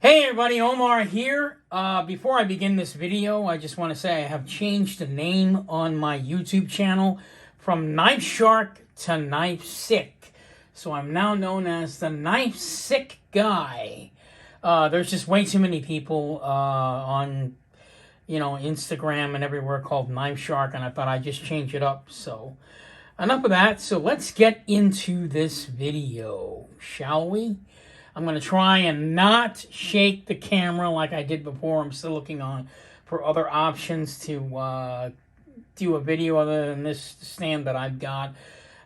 Hey everybody, Omar here. Before I begin this video, I just want to say I have changed the name on my YouTube channel from Knife Shark to Knife Sick. So I'm now known as the Knife Sick Guy. There's just way too many people on Instagram and everywhere called Knife Shark, and I thought I'd just change it up. So enough of that. So let's get into this video, shall we? I'm going to try and not shake the camera like I did before. I'm still looking on for other options to do a video other than this stand that I've got.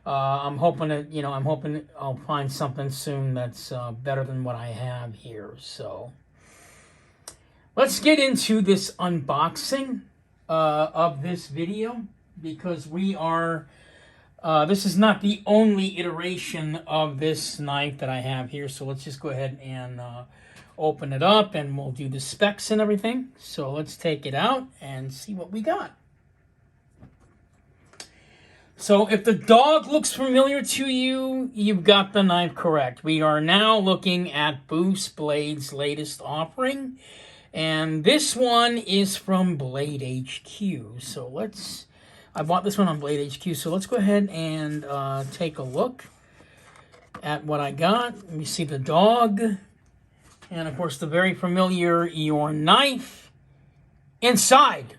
I'm hoping I'll find something soon that's better than what I have here. So let's get into this unboxing of this video, because we are... this is not the only iteration of this knife that I have here, so let's just go ahead and open it up, and we'll do the specs and everything. So let's take it out and see what we got. So if the dog looks familiar to you, you've got the knife correct. We are now looking at Boost Blade's latest offering, and this one is from Blade HQ. So I bought this one on Blade HQ, so let's go ahead and take a look at what I got. Let me see the dog, and of course the very familiar Your Knife inside.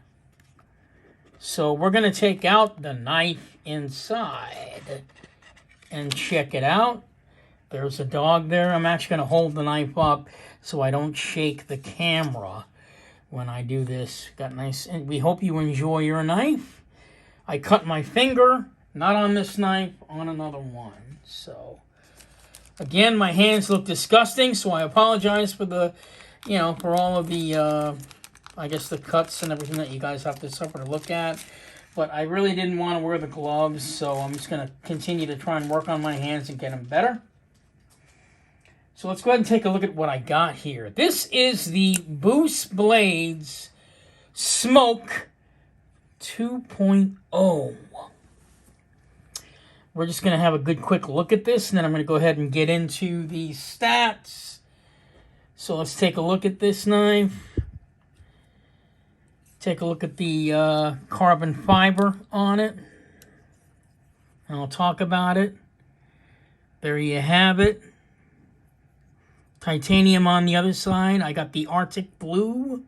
So we're going to take out the knife inside and check it out. There's a dog there. I'm actually going to hold the knife up so I don't shake the camera when I do this. Got nice, and we hope you enjoy your knife. I cut my finger, not on this knife, on another one. So, again, my hands look disgusting, so I apologize for the, for all of the, I guess the cuts and everything that you guys have to suffer to look at. But I really didn't want to wear the gloves, so I'm just going to continue to try and work on my hands and get them better. So let's go ahead and take a look at what I got here. This is the Boost Blades Smoke 2.0. We're just going to have a good quick look at this, and then I'm going to go ahead and get into the stats. So let's take a look at this knife. Take a look at the carbon fiber on it, and I'll talk about it. There you have it. Titanium on the other side. I got the Arctic Blue.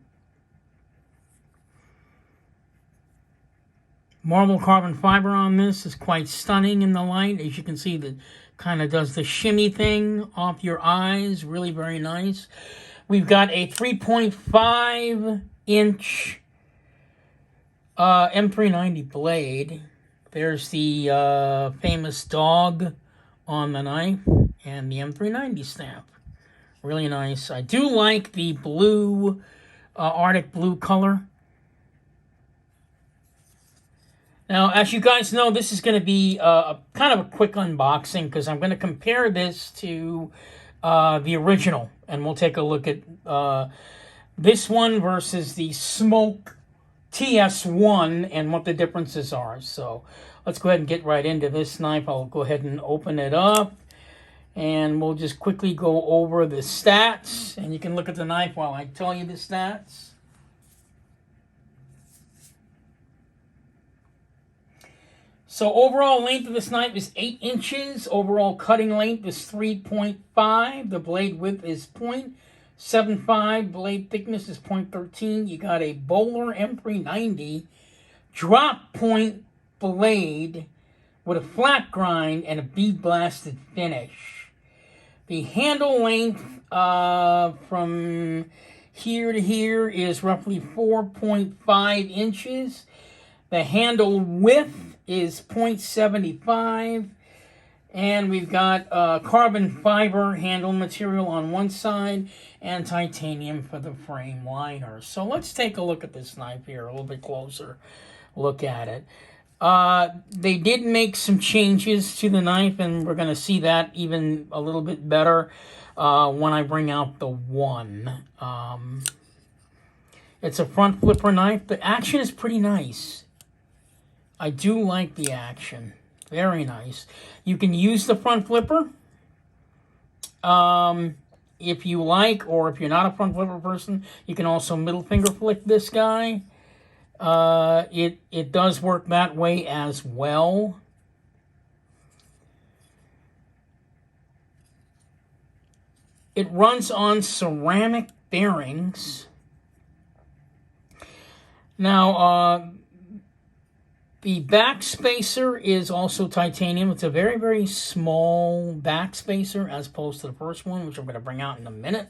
Marble carbon fiber on this is quite stunning in the light. As you can see, that kind of does the shimmy thing off your eyes. Really very nice. We've got a 3.5-inch M390 blade. There's the famous dog on the knife and the M390 stamp. Really nice. I do like the blue, Arctic blue color. Now, as you guys know, this is going to be kind of a quick unboxing, because I'm going to compare this to the original. And we'll take a look at this one versus the Smoke TS1 and what the differences are. So let's go ahead and get right into this knife. I'll go ahead and open it up, and we'll just quickly go over the stats. And you can look at the knife while I tell you the stats. So overall length of this knife is 8 inches. Overall cutting length is 3.5. The blade width is 0.75. Blade thickness is 0.13. You got a Bowler M390 drop point blade with a flat grind and a bead blasted finish. The handle length from here to here is roughly 4.5 inches. The handle width is 0.75, and we've got carbon fiber handle material on one side and titanium for the frame liner. So let's take a look at this knife here, a little bit closer look at it. They did make some changes to the knife, and we're going to see that even a little bit better when I bring out the one. It's a front flipper knife. The action is pretty nice. I do like the action. Very nice. You can use the front flipper if you like, or if you're not a front flipper person, you can also middle finger flick this guy. It does work that way as well. It runs on ceramic bearings. Now, the back spacer is also titanium. It's a very, very small back spacer as opposed to the first one, which I'm going to bring out in a minute.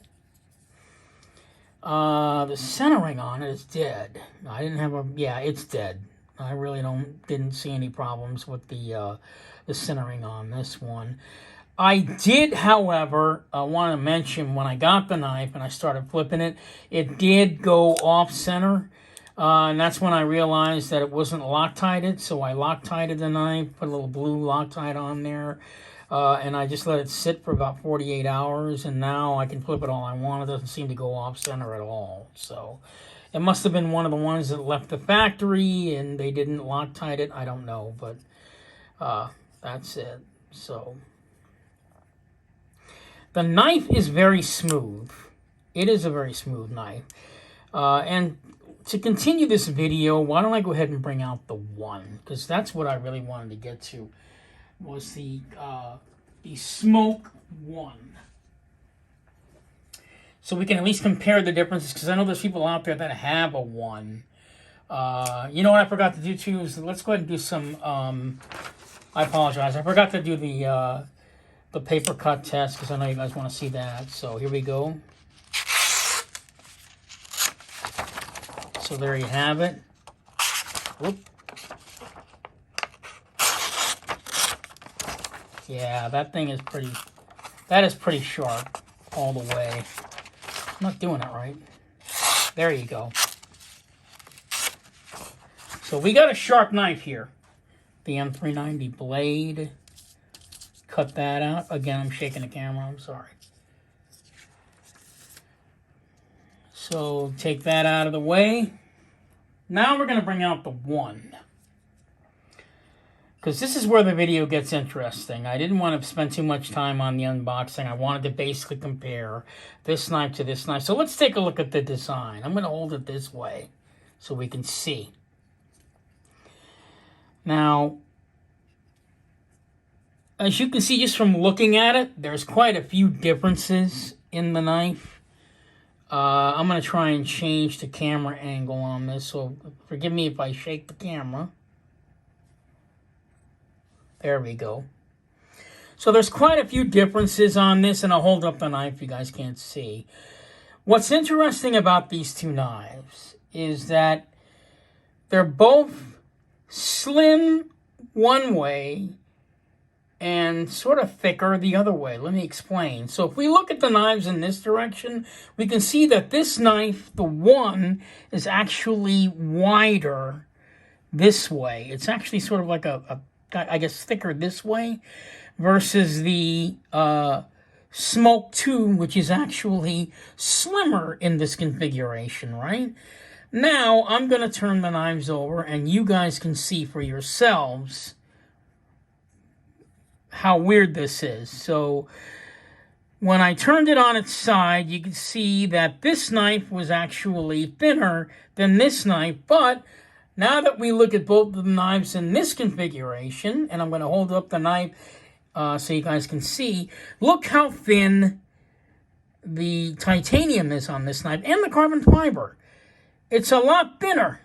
The centering on it is dead. I didn't have a... Yeah, it's dead. I really didn't see any problems with the centering on this one. I did, however, want to mention when I got the knife and I started flipping it, it did go off center. And that's when I realized that it wasn't Loctited, so I Loctited the knife, put a little blue Loctite on there, and I just let it sit for about 48 hours, and now I can flip it all I want. It doesn't seem to go off center at all. So it must have been one of the ones that left the factory and they didn't Loctite it. I don't know, but that's it. So the knife is very smooth. It is a very smooth knife. And to continue this video, why don't I go ahead and bring out the 1? Because that's what I really wanted to get to, was the Smoke 1. So we can at least compare the differences, because I know there's people out there that have a 1. You know what I forgot to do too is, let's go ahead and do some, I apologize, I forgot to do the paper cut test, because I know you guys want to see that. So here we go. So there you have it. Whoop. Yeah, that thing is pretty sharp all the way. I'm not doing it right. There you go. So we got a sharp knife here. The M390 blade. Cut that out. Again, I'm shaking the camera, I'm sorry. So take that out of the way. Now we're going to bring out the 1. Because this is where the video gets interesting. I didn't want to spend too much time on the unboxing. I wanted to basically compare this knife to this knife. So let's take a look at the design. I'm going to hold it this way so we can see. Now, as you can see just from looking at it, there's quite a few differences in the knife. I'm going to try and change the camera angle on this, so forgive me if I shake the camera. There we go. So there's quite a few differences on this, and I'll hold up the knife you guys can't see. What's interesting about these two knives is that they're both slim one way and sort of thicker the other way. Let me explain. So if we look at the knives in this direction, we can see that this knife, the 1, is actually wider this way. It's actually sort of like I guess, thicker this way, versus the Smoke 2, which is actually slimmer in this configuration, right? Now, I'm going to turn the knives over, and you guys can see for yourselves how weird this is. So when I turned it on its side, you can see that this knife was actually thinner than this knife. But now that we look at both of the knives in this configuration, and I'm going to hold up the knife so you guys can see, look how thin the titanium is on this knife and the carbon fiber. It's a lot thinner.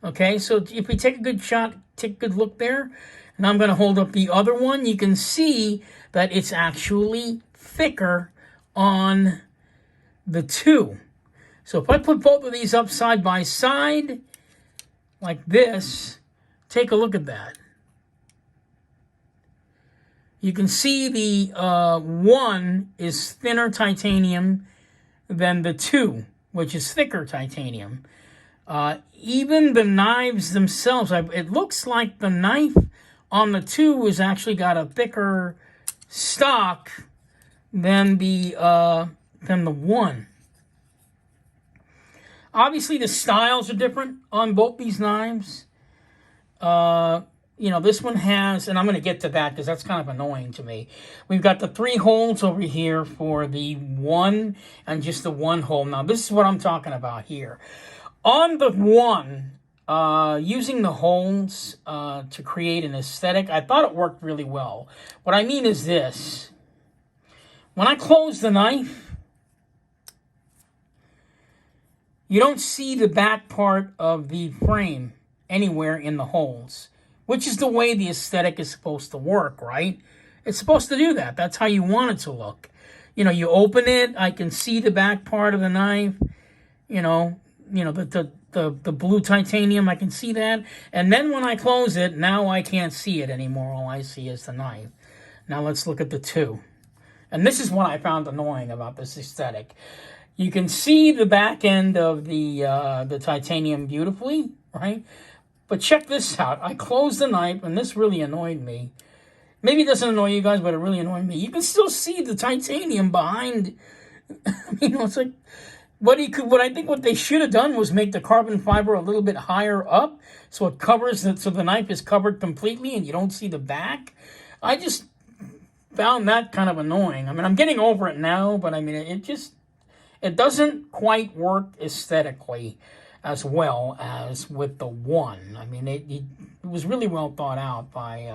Okay, so if we take a good shot, take a good look there, and I'm going to hold up the other one, you can see that it's actually thicker on the 2. So if I put both of these up side by side, like this, take a look at that. You can see the 1 is thinner titanium than the 2, which is thicker titanium. Even the knives themselves, it looks like the knife on the 2 has actually got a thicker stock than the 1. Obviously, the styles are different on both these knives. this one has, and I'm going to get to that because that's kind of annoying to me. We've got the 3 holes over here for the 1 and just the 1 hole. Now, this is what I'm talking about here. On the 1, using the holes to create an aesthetic, I thought it worked really well. What I mean is this. When I close the knife, you don't see the back part of the frame anywhere in the holes, which is the way the aesthetic is supposed to work, right? It's supposed to do that. That's how you want it to look. You open it, I can see the back part of the knife, the blue titanium, I can see that. And then when I close it, now I can't see it anymore. All I see is the knife. Now let's look at the 2. And this is what I found annoying about this aesthetic. You can see the back end of the titanium beautifully, right? But check this out. I closed the knife, and this really annoyed me. Maybe it doesn't annoy you guys, but it really annoyed me. You can still see the titanium behind. It's like what I think what they should have done was make the carbon fiber a little bit higher up, so it covers it, so the knife is covered completely, and you don't see the back. I just found that kind of annoying. I'm getting over it now, but it doesn't quite work aesthetically as well as with the 1. It was really well thought out by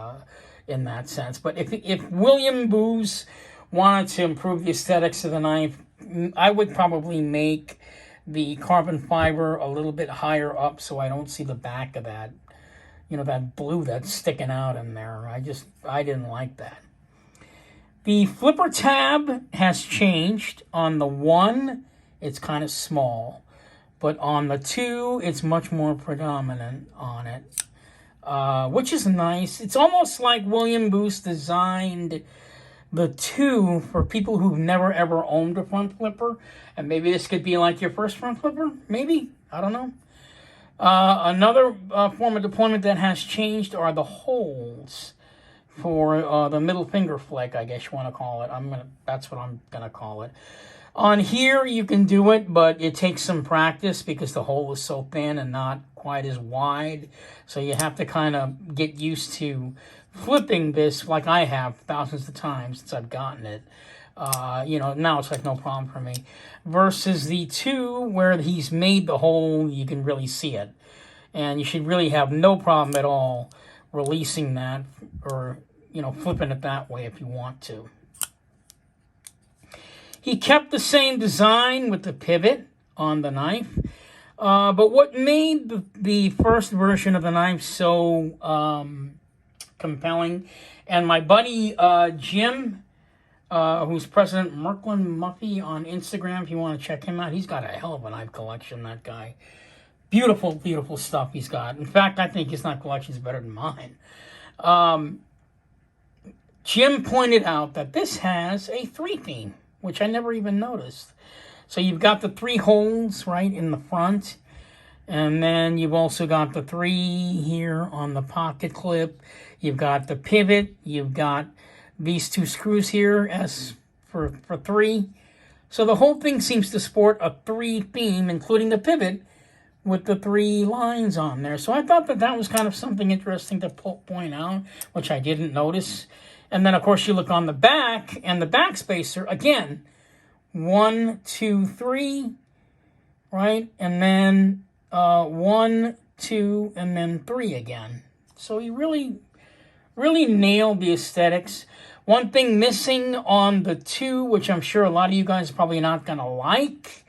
in that sense. But if William Booz wanted to improve the aesthetics of the knife, I would probably make the carbon fiber a little bit higher up so I don't see the back of that, that blue that's sticking out in there. I didn't like that. The flipper tab has changed. On the 1, it's kind of small. But on the 2, it's much more predominant on it, which is nice. It's almost like William Booz designed the 2 for people who've never, ever owned a front flipper. And maybe this could be like your first front flipper. Maybe. I don't know. Another form of deployment that has changed are the holes for the middle finger flick, I guess you want to call it. That's what I'm going to call it. On here, you can do it, but it takes some practice because the hole is so thin and not quite as wide. So you have to kind of get used to flipping this like I have thousands of times since I've gotten it. Now it's like no problem for me. Versus the 2, where he's made the hole, you can really see it. And you should really have no problem at all releasing that or, flipping it that way if you want to. He kept the same design with the pivot on the knife. But what made the first version of the knife so compelling, and my buddy Jim, who's President Merklin Muffy on Instagram, if you want to check him out, he's got a hell of a knife collection, that guy. Beautiful, beautiful stuff he's got. In fact, I think his knife collection is better than mine. Jim pointed out that this has a 3-beam, which I never even noticed. So you've got the 3 holes right in the front, and then you've also got the 3 here on the pocket clip. You've got the pivot. You've got these 2 screws here as for 3. So the whole thing seems to sport a 3-beam, including the pivot, with the 3 lines on there. So I thought that was kind of something interesting to point out, which I didn't notice. And then, of course, you look on the back, and the back spacer, again, 1, 2, 3, right? And then 1, 2, and then 3 again. So he really, really nailed the aesthetics. One thing missing on the 2, which I'm sure a lot of you guys are probably not going to like,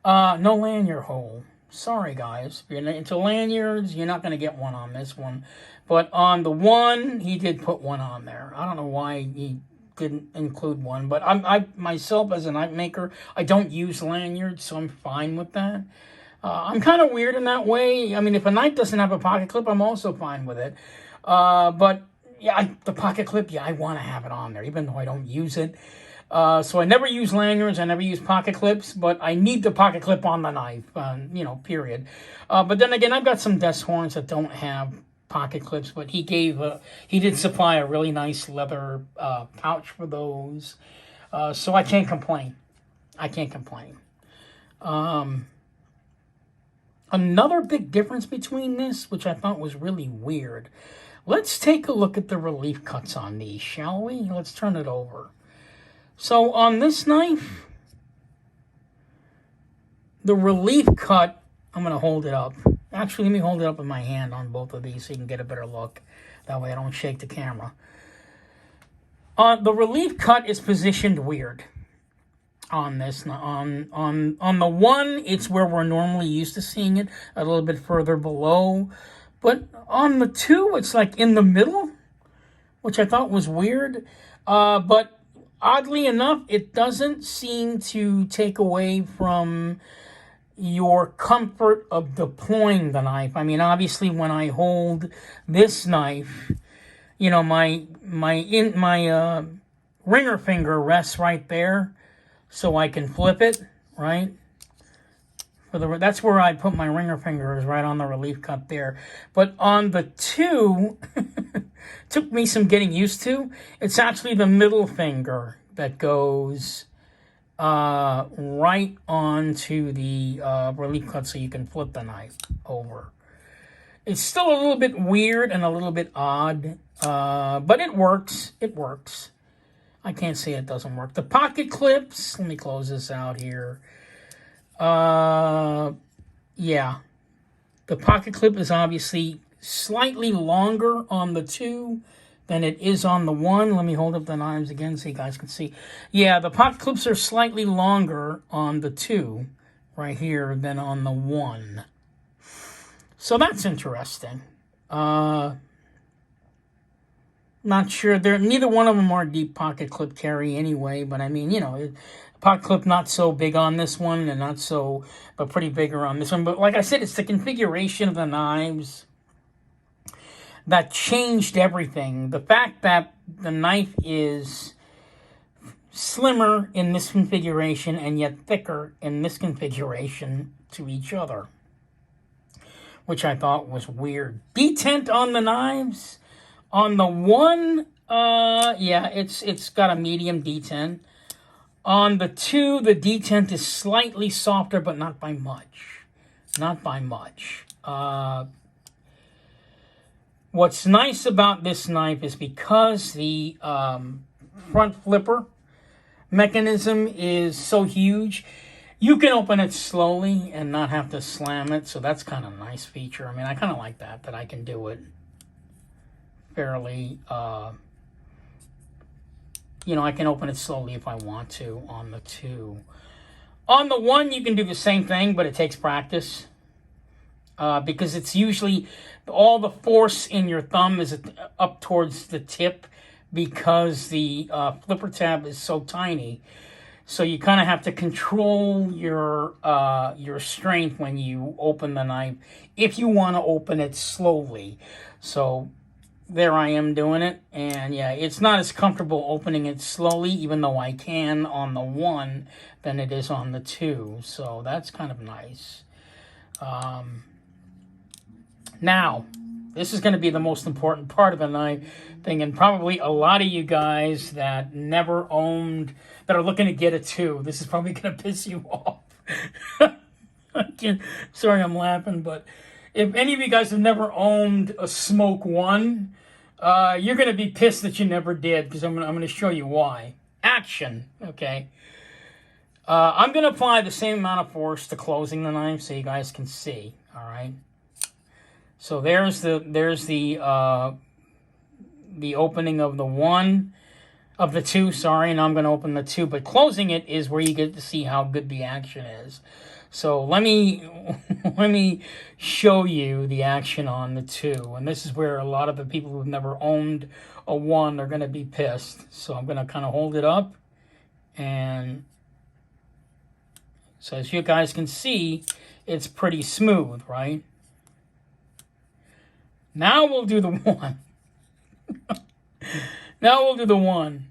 no lanyard hole. Sorry, guys. If you're into lanyards, you're not going to get one on this one. But on the 1, he did put one on there. I don't know why he didn't include one. But I myself, as a knife maker, I don't use lanyards, so I'm fine with that. I'm kind of weird in that way. If a knife doesn't have a pocket clip, I'm also fine with it. But, yeah, the pocket clip, I want to have it on there, even though I don't use it. So I never use lanyards, I never use pocket clips, but I need the pocket clip on the knife, period. But then again, I've got some desk horns that don't have pocket clips, but he did supply a really nice leather pouch for those. So I can't complain. Another big difference between this, which I thought was really weird, Let's take a look at the relief cuts on these, shall we? Let's turn it over. So on this knife, the relief cut, I'm going to hold it up. Actually, let me hold it up in my hand on both of these so you can get a better look. That way I don't shake the camera. The relief cut is positioned weird on this. On the one, it's where we're normally used to seeing it, a little bit further below. But on the two, it's like in the middle, which I thought was weird. But oddly enough, it doesn't seem to take away from your comfort of deploying the knife. I mean, obviously, when I hold this knife, you know, my ringer finger rests right there, so I can flip it, right? That's where I put my ringer finger, is right on the relief cut there. But on the two, took me some getting used to. It's actually the middle finger that goes right onto the relief cut so you can flip the knife over. It's still a little bit weird and a little bit odd, but it works. It works. I can't say it doesn't work. The pocket clips, let me close this out here. Yeah. The pocket clip is obviously slightly longer on the two than it is on the one. Let me hold up the knives again so you guys can see. Yeah, the pocket clips are slightly longer on the two right here than on the one. So that's interesting. Not sure. Neither one of them are deep pocket clip carry anyway, but I mean, you know, pocket clip not so big on this one and not so, but pretty bigger on this one. But like I said, it's the configuration of the knives that changed everything. The fact that the knife is slimmer in this configuration and yet thicker in this configuration to each other, which I thought was weird. Detent on the knives. On the one, yeah, it's got a medium detent. On the two, the detent is slightly softer, but not by much. Not by much. What's nice about this knife is because the front flipper mechanism is so huge, you can open it slowly and not have to slam it. So that's kind of a nice feature. I mean, I kind of like that I can do it fairly, you know, I can open it slowly if I want to on the two. On the one, you can do the same thing, but it takes practice. Because it's usually all the force in your thumb is up towards the tip because the flipper tab is so tiny. So you kind of have to control your strength when you open the knife if you want to open it slowly. So there I am doing it. And yeah, it's not as comfortable opening it slowly, even though I can on the one, than it is on the two. So that's kind of nice. Now, this is going to be the most important part of the knife thing, and probably a lot of you guys that never owned, that are looking to get a two, this is probably going to piss you off. Sorry I'm laughing, but if any of you guys have never owned a Smoke One, you're going to be pissed that you never did, because I'm going to show you why. Action, okay? I'm going to apply the same amount of force to closing the knife so you guys can see, all right? So there's the opening of the one, of the two, sorry, and I'm going to open the two, but closing it is where you get to see how good the action is. So let me show you the action on the two, and this is where a lot of the people who've never owned a one are going to be pissed. So I'm going to kind of hold it up, and so as you guys can see, it's pretty smooth, right? Now we'll do the one. Now we'll do the one.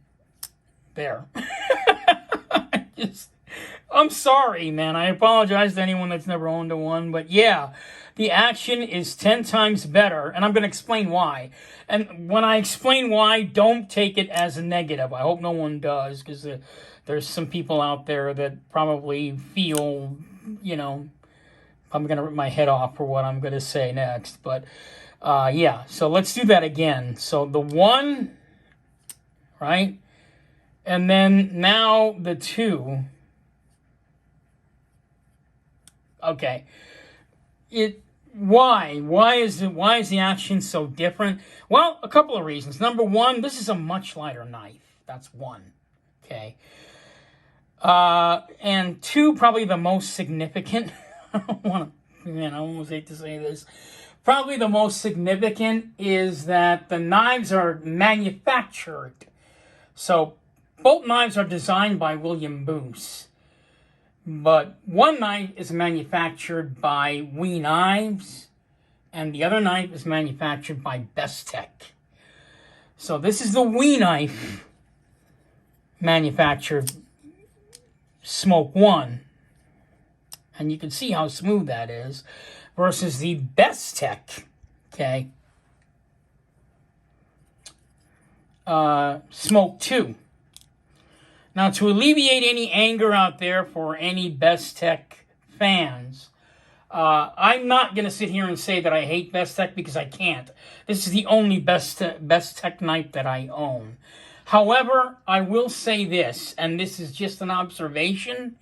There. I'm sorry, man. I apologize to anyone that's never owned a one. But yeah, the action is 10 times better. And I'm going to explain why. And when I explain why, don't take it as a negative. I hope no one does. Because there's some people out there that probably feel, you know, I'm going to rip my head off for what I'm going to say next. But Yeah, so let's do that again. So the 1, right? And then now the 2. Okay. Why? Why is the action so different? Well, a couple of reasons. Number 1, this is a much lighter knife. That's 1. Okay. And 2, probably the most significant. I don't want to, man, I almost hate to say this. Probably the most significant is that the knives are manufactured. So both knives are designed by William Booth. But one knife is manufactured by We Knives, and the other knife is manufactured by Bestech. So this is the We Knife manufactured Smoke 1. And you can see how smooth that is. Versus the Bestech, okay, Smoke 2. Now, to alleviate any anger out there for any Bestech fans, I'm not going to sit here and say that I hate Bestech, because I can't. This is the only Bestech knife that I own. However, I will say this, and this is just an observation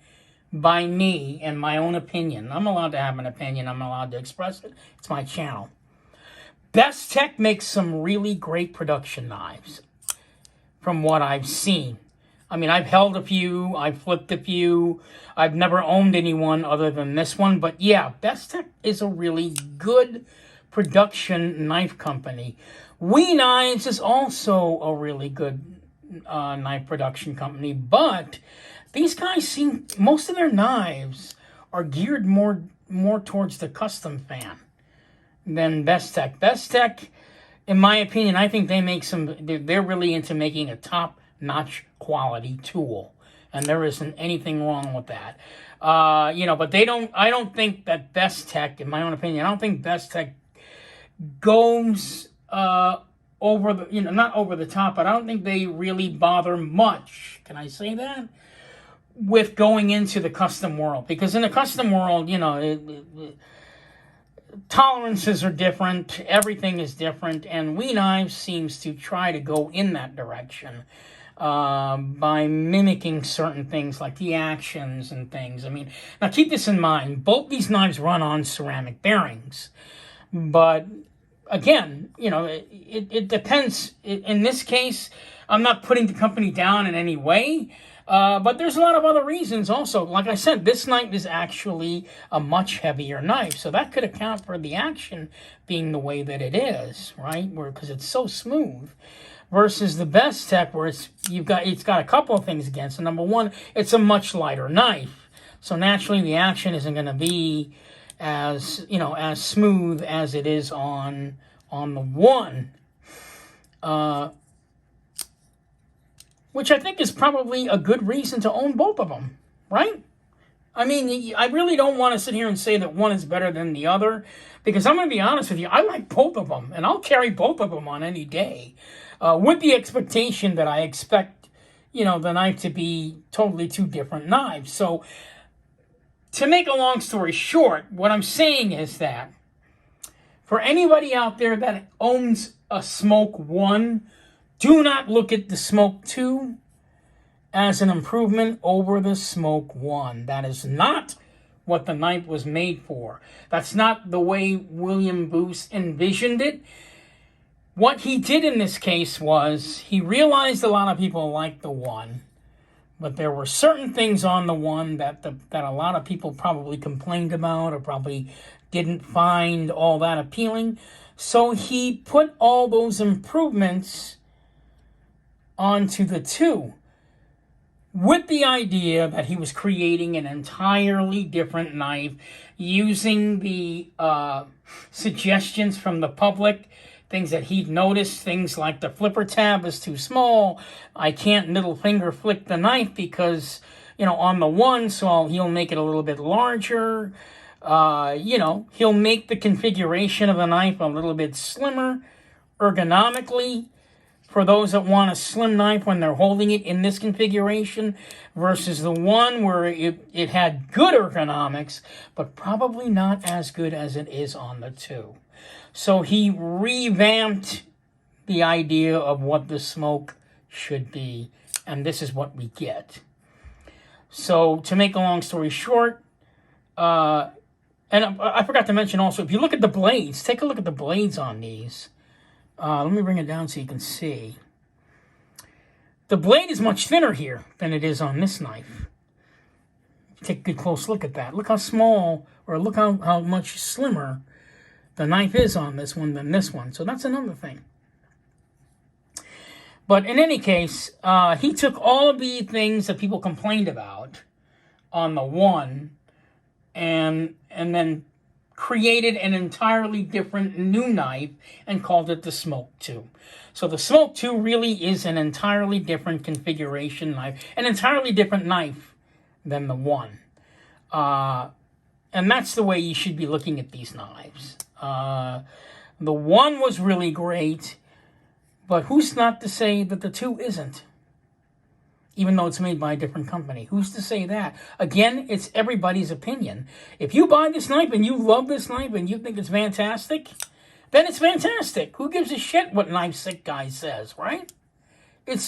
by me and my own opinion. I'm allowed to have an opinion. I'm allowed to express it. It's my channel. Bestech makes some really great production knives from what I've seen. I mean, I've held a few, I've flipped a few, I've never owned anyone other than this one, but yeah, Bestech is a really good production knife company. We Knives is also a really good knife production company, but these guys seem, most of their knives are geared more towards the custom fan than Bestech. Bestech, in my opinion, I think they make they're really into making a top-notch quality tool, and there isn't anything wrong with that. But I don't think that Bestech, in my own opinion, I don't think Bestech goes over the, not over the top, but I don't think they really bother much. Can I say that? With going into the custom world, because in the custom world, tolerances are different, everything is different, and We Knives seems to try to go in that direction by mimicking certain things like the actions and things. I mean, now keep this in mind, both these knives run on ceramic bearings, but again, it depends. In this case, I'm not putting the company down in any way, but there's a lot of other reasons also. Like I said, this knife is actually a much heavier knife, so that could account for the action being the way that it is, right? Because it's so smooth. Versus the Bestech, where it's got a couple of things against it. Number 1, it's a much lighter knife, so naturally the action isn't going to be as smooth as it is on the 1. Which I think is probably a good reason to own both of them, right? I mean, I really don't want to sit here and say that one is better than the other, because I'm going to be honest with you, I like both of them, and I'll carry both of them on any day, with the expectation that I expect, the knife to be totally two different knives. So, to make a long story short, what I'm saying is that for anybody out there that owns a Smoke 1, do not look at the Smoke 2 as an improvement over the Smoke 1. That is not what the knife was made for. That's not the way William Booth envisioned it. What he did in this case was he realized a lot of people liked the 1, but there were certain things on the 1 that a lot of people probably complained about or probably didn't find all that appealing. So he put all those improvements onto the 2, with the idea that he was creating an entirely different knife using the suggestions from the public, things that he'd noticed, things like the flipper tab is too small, I can't middle finger flick the knife because, on the 1, so he'll make it a little bit larger. He'll make the configuration of the knife a little bit slimmer ergonomically, for those that want a slim knife when they're holding it in this configuration, versus the 1 where it had good ergonomics, but probably not as good as it is on the 2. So he revamped the idea of what the smoke should be, and this is what we get. So to make a long story short, and I forgot to mention also, if you look at the blades, take a look at the blades on these. Let me bring it down so you can see. The blade is much thinner here than it is on this knife. Take a good close look at that. Look how small, or look how much slimmer the knife is on this one than this one. So that's another thing. But in any case, he took all of the things that people complained about on the one and then created an entirely different new knife and called it the Smoke 2. So the Smoke 2 really is an entirely different configuration knife, an entirely different knife than the one. And that's the way you should be looking at these knives. The one was really great, but who's not to say that the 2 isn't? Even though it's made by a different company. Who's to say that? Again, it's everybody's opinion. If you buy this knife and you love this knife and you think it's fantastic, then it's fantastic. Who gives a shit what Knife Sick Guy says, right?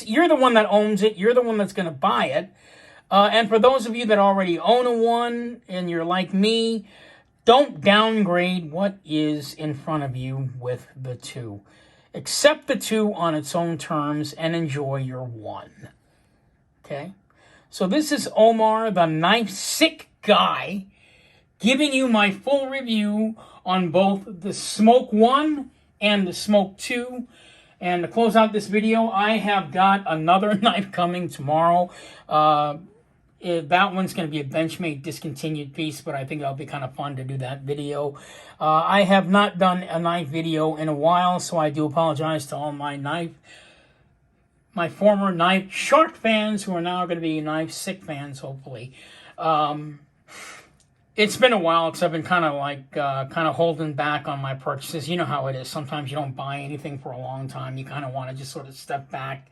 You're the one that owns it. You're the one that's going to buy it. And for those of you that already own a one and you're like me, don't downgrade what is in front of you with the 2. Accept the 2 on its own terms and enjoy your one. Okay? So this is Omar, the Knife Sick Guy, giving you my full review on both the Smoke 1 and the Smoke 2. And to close out this video, I have got another knife coming tomorrow. That one's going to be a Benchmade discontinued piece, but I think that'll be kind of fun to do that video. I have not done a knife video in a while, so I do apologize to all my former Knife Shark fans who are now going to be Knife Sick fans, hopefully. It's been a while because I've been kind of holding back on my purchases. You know how it is. Sometimes you don't buy anything for a long time. You kind of want to just sort of step back,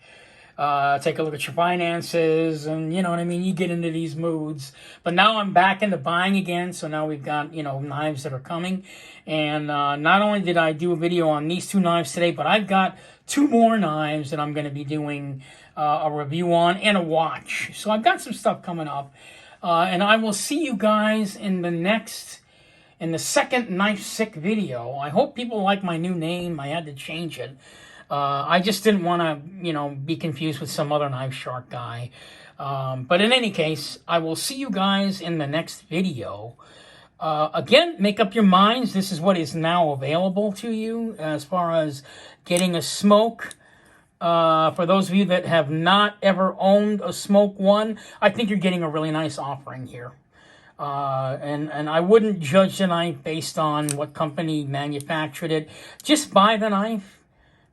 take a look at your finances, and you know what I mean? You get into these moods. But now I'm back into buying again, so now we've got, knives that are coming. And not only did I do a video on these 2 knives today, but I've got 2 more knives that I'm going to be doing a review on and a watch. So I've got some stuff coming up. And I will see you guys in the second Knife Sick video. I hope people like my new name. I had to change it. I just didn't want to, be confused with some other Knife Shark guy. But in any case, I will see you guys in the next video. Again, make up your minds. This is what is now available to you as far as getting a Smoke. For those of you that have not ever owned a Smoke 1, I think you're getting a really nice offering here. And I wouldn't judge the knife based on what company manufactured it. Just buy the knife.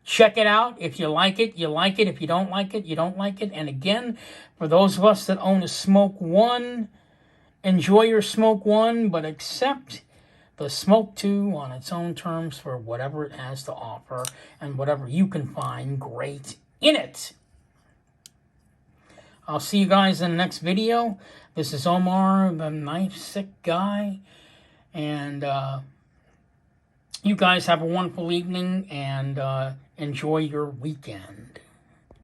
Check it out. If you like it, you like it. If you don't like it, you don't like it. And again, for those of us that own a Smoke 1, enjoy your Smoke 1, but accept the Smoke 2 on its own terms for whatever it has to offer and whatever you can find great in it. I'll see you guys in the next video. This is Omar, the Knife Sick Guy. And you guys have a wonderful evening and enjoy your weekend.